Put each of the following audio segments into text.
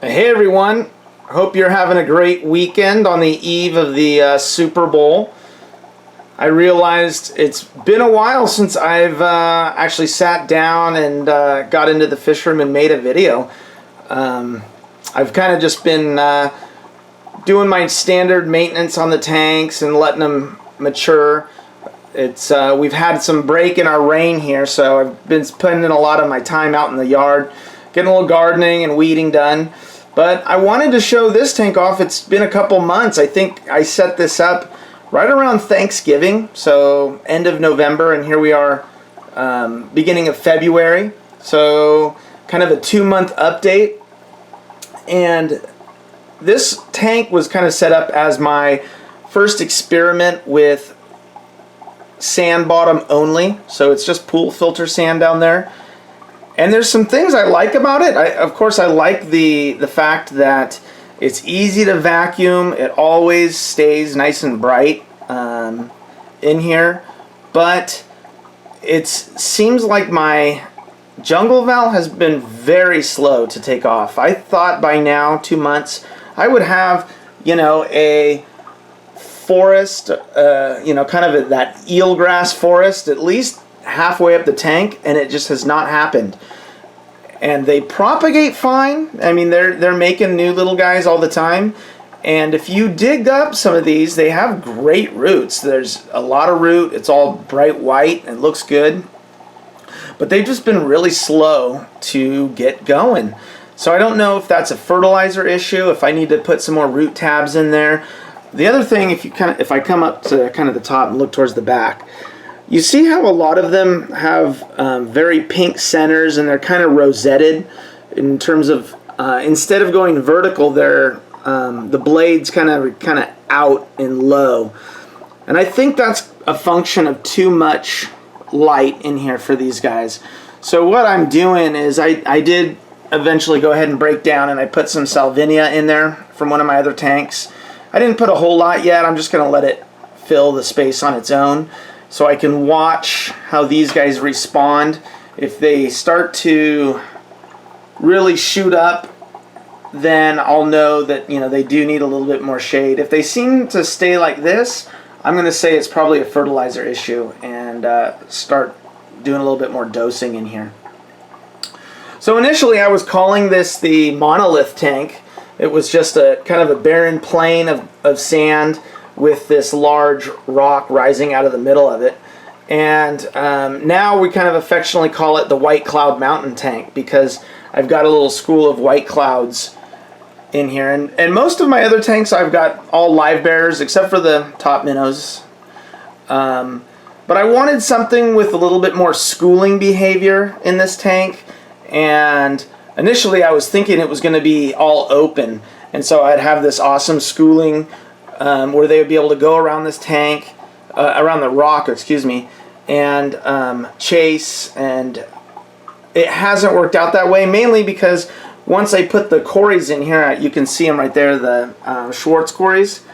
Hey everyone, hope you're having a great weekend on the eve of the Super Bowl. I realized it's been a while since I've actually sat down and got into the fish room and made a video. I've kind of just been doing my standard maintenance on the tanks and letting them mature. We've had some break in our rain here, so I've been spending a lot of my time out in the yard, getting a little gardening and weeding done. But I wanted to show this tank off. It's been a couple months. I think I set this up right around Thanksgiving, so end of November, and here we are beginning of February. So kind of a 2-month update. And this tank was kind of set up as my first experiment with sand bottom only. So it's just pool filter sand down there. And there's some things I like about it. Of course, I like the fact that it's easy to vacuum. It always stays nice and bright in here. But it seems like my jungle val has been very slow to take off. I thought by now, 2 months, I would have, a forest, kind of that eelgrass forest, at least halfway up the tank, and it just has not happened. And they propagate fine. I mean, they're making new little guys all the time. And if you dig up some of these, they have great roots. There's a lot of root. It's all bright white and looks good. But they've just been really slow to get going. So I don't know if that's a fertilizer issue, if I need to put some more root tabs in there. The other thing, if I come up to kind of the top and look towards the back, you see how a lot of them have very pink centers, and they're kind of rosetted in terms of instead of going vertical, they're the blades kind of out and low. And I think that's a function of too much light in here for these guys. So what I'm doing is I did eventually go ahead and break down, and I put some salvinia in there from one of my other tanks. I didn't put a whole lot yet. I'm just going to let it fill the space on its own, so I can watch how these guys respond. If they start to really shoot up, then I'll know that they do need a little bit more shade. If they seem to stay like this, I'm going to say it's probably a fertilizer issue, and start doing a little bit more dosing in here. So initially I was calling this the monolith tank. It was just a kind of a barren plain of sand with this large rock rising out of the middle of it. And now we kind of affectionately call it the White Cloud Mountain tank, because I've got a little school of white clouds in here. And most of my other tanks I've got all live bearers except for the top minnows. But I wanted something with a little bit more schooling behavior in this tank. And initially I was thinking it was going to be all open. And so I'd have this awesome schooling where they would be able to go around this tank, around the rock, excuse me, and chase. And it hasn't worked out that way, mainly because once I put the cories in here, you can see them right there, the Schwartz cories,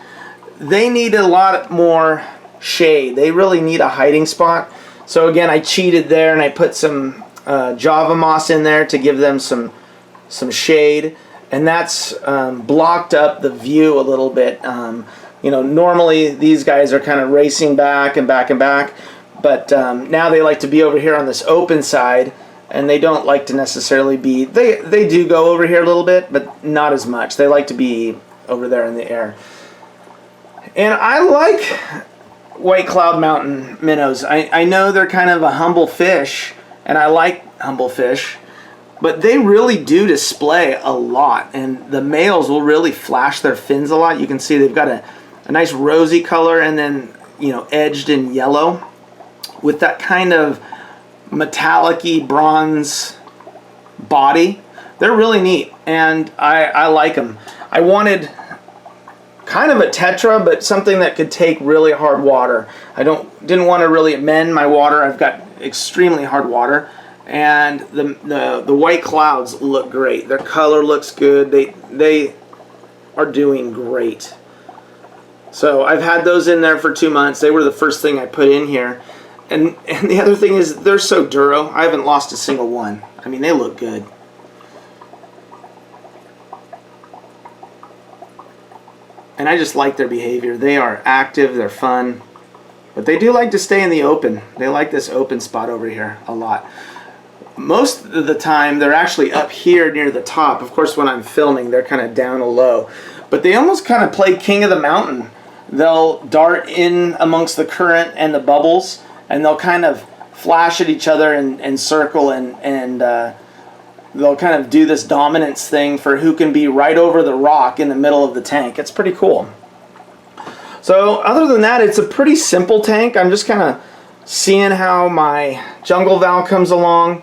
they need a lot more shade. They really need a hiding spot. So again, I cheated there, and I put some Java moss in there to give them some shade. And that's blocked up the view a little bit. Normally these guys are kind of racing back and back and back, but now they like to be over here on this open side, and they don't like to necessarily be, they do go over here a little bit, but not as much. They like to be over there in the air. And I like White Cloud Mountain minnows. I know they're kind of a humble fish, and I like humble fish, but they really do display a lot, and the males will really flash their fins a lot. You can see they've got a nice rosy color, and then edged in yellow with that kind of metallic-y bronze body. They're really neat, and I like them. I wanted kind of a tetra, but something that could take really hard water. I didn't want to really amend my water. I've got extremely hard water. And the white clouds look great. Their color looks good. They are doing great. So I've had those in there for 2 months. They were the first thing I put in here. And the other thing is they're so duro. I haven't lost a single one. I mean, they look good. And I just like their behavior. They are active, they're fun, but they do like to stay in the open. They like this open spot over here a lot. Most of the time, they're actually up here near the top. Of course, when I'm filming, they're kind of down low. But they almost kind of play king of the mountain. They'll dart in amongst the current and the bubbles, and they'll kind of flash at each other and circle, and they'll kind of do this dominance thing for who can be right over the rock in the middle of the tank. It's pretty cool. So other than that, it's a pretty simple tank. I'm just kind of seeing how my jungle val comes along.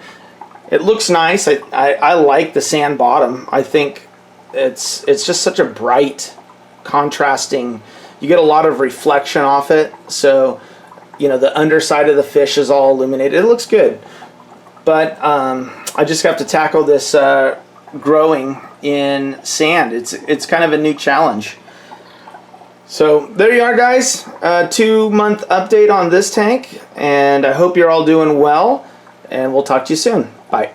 It looks nice. I like the sand bottom. I think it's just such a bright, contrasting. You get a lot of reflection off it, so you know the underside of the fish is all illuminated. It looks good, but I just have to tackle this growing in sand. It's kind of a new challenge. So there you are, guys. 2-month update on this tank, and I hope you're all doing well, and we'll talk to you soon. Bye.